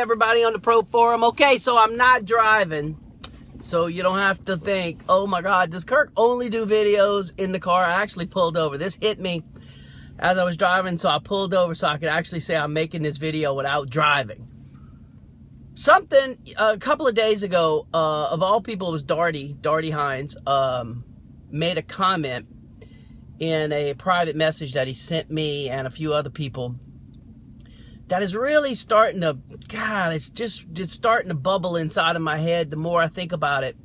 everybody on the Pro Forum. Okay, so I'm not driving, so you don't have to think, oh my God, does Kirk only do videos in the car? I actually pulled over. This hit me as I was driving, so I pulled over so I could actually say I'm making this video without driving. Something, a couple of days ago, of all people, it was Darty Hines, made a comment in a private message that he sent me and a few other people that is really starting to, God, it's starting to bubble inside of my head the more I think about it.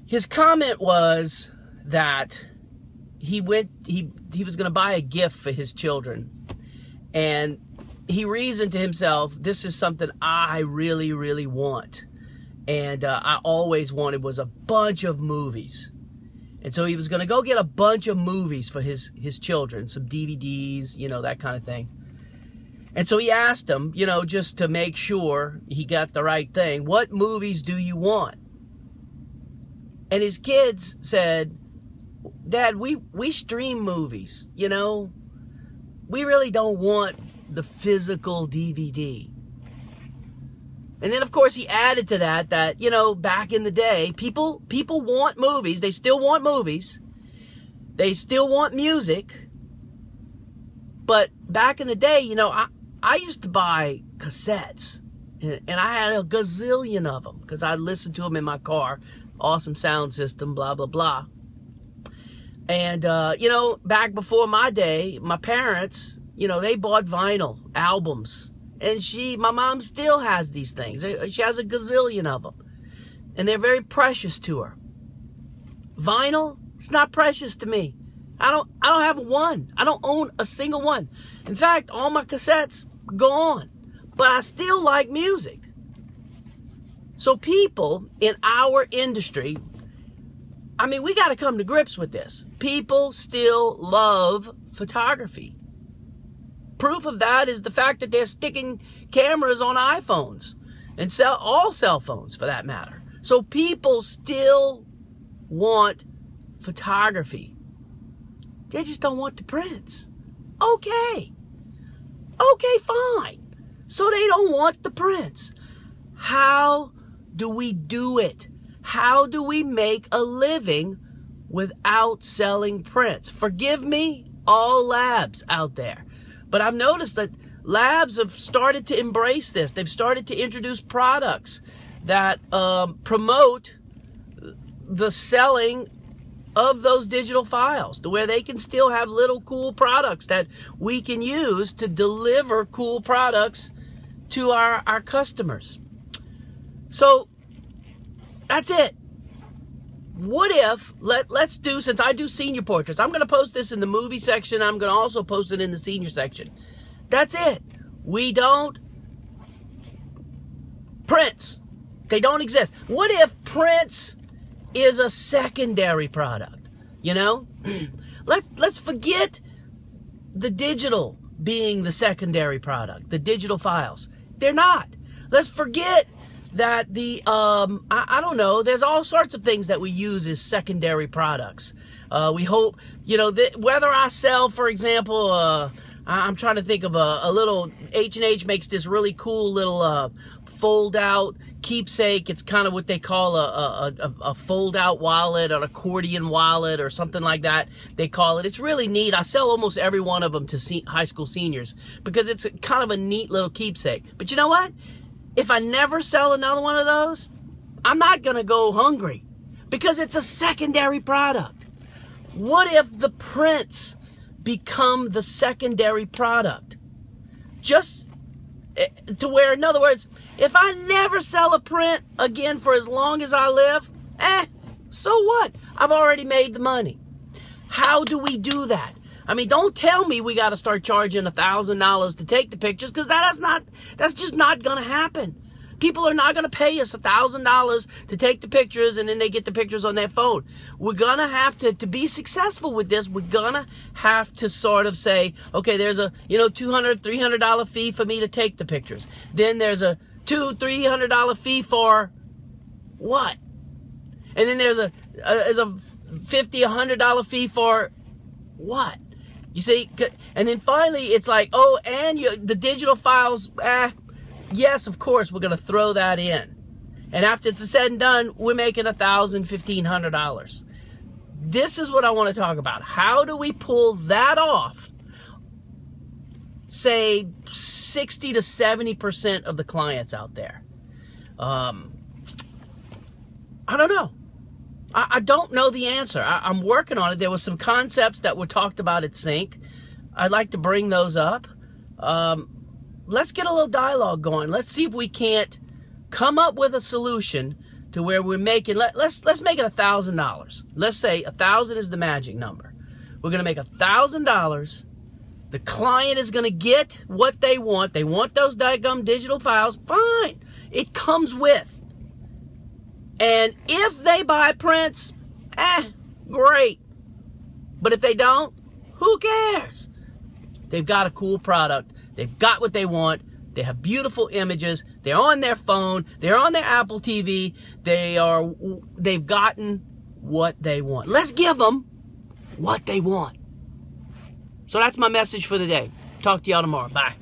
His comment was that he was going to buy a gift for his children. And he reasoned to himself, this is something I really, really want. And I always wanted was a bunch of movies. And so he was going to go get a bunch of movies for his children, some DVDs, you know, that kind of thing. And so he asked him, you know, just to make sure he got the right thing, what movies do you want? And his kids said, Dad, we stream movies, you know. We really don't want the physical DVD. And then, of course, he added to that, you know, back in the day, people want movies. They still want movies. They still want music. But back in the day, you know, I used to buy cassettes. And I had a gazillion of them because I listened to them in my car. Awesome sound system, blah, blah, blah. And, you know, back before my day, my parents, you know, they bought vinyl albums. And my mom still has these things. She has a gazillion of them. And they're very precious to her. Vinyl, it's not precious to me. I don't have one. I don't own a single one. In fact, all my cassettes gone. But I still like music. So people in our industry, I mean, we got to come to grips with this. People still love photography. Proof of that is the fact that they're sticking cameras on iPhones and all cell phones for that matter. So people still want photography. They just don't want the prints. Okay. Okay, fine. So they don't want the prints. How do we do it? How do we make a living without selling prints? Forgive me, all labs out there. But I've noticed that labs have started to embrace this. They've started to introduce products that promote the selling of those digital files to where they can still have little cool products that we can use to deliver cool products to our customers. So that's it. What if, let's do, since I do senior portraits, I'm going to post this in the movie section. I'm going to also post it in the senior section. That's it. We don't, prints, they don't exist. What if prints is a secondary product? You know, let's forget the digital being the secondary product, the digital files. They're not. Let's forget that the, I don't know, there's all sorts of things that we use as secondary products. We hope, you know, that whether I sell, for example, I'm trying to think of a little, H&H makes this really cool little fold-out keepsake. It's kind of what they call a fold-out wallet, or an accordion wallet, or something like that, they call it. It's really neat. I sell almost every one of them to high school seniors because it's kind of a neat little keepsake. But you know what? If I never sell another one of those, I'm not going to go hungry because it's a secondary product. What if the prints become the secondary product? Just to where, in other words, if I never sell a print again for as long as I live, so what? I've already made the money. How do we do that? I mean, don't tell me we got to start charging $1,000 to take the pictures, because that's just not going to happen. People are not going to pay us $1,000 to take the pictures and then they get the pictures on their phone. We're going to have to be successful with this, we're going to have to sort of say, okay, there's a, you know, $200, $300 fee for me to take the pictures. Then there's a $200, $300 fee for what? And then there's a $50, $100 fee for what? You see, and then finally it's like, oh, and the digital files, yes, of course, we're going to throw that in. And after it's said and done, we're making $1,000, $1,500. This is what I want to talk about. How do we pull that off? Say 60 to 70% of the clients out there. I don't know. I don't know the answer. I'm working on it. There were some concepts that were talked about at Sync. I'd like to bring those up. Let's get a little dialogue going. Let's see if we can't come up with a solution to where we're making, let's make it $1,000. Let's say 1,000 is the magic number. We're going to make $1,000. The client is going to get what they want. They want those daggum digital files. Fine. It comes with. And if they buy prints, great. But if they don't, who cares? They've got a cool product. They've got what they want. They have beautiful images. They're on their phone. They're on their Apple TV. They've gotten what they want. Let's give them what they want. So that's my message for the day. Talk to y'all tomorrow. Bye.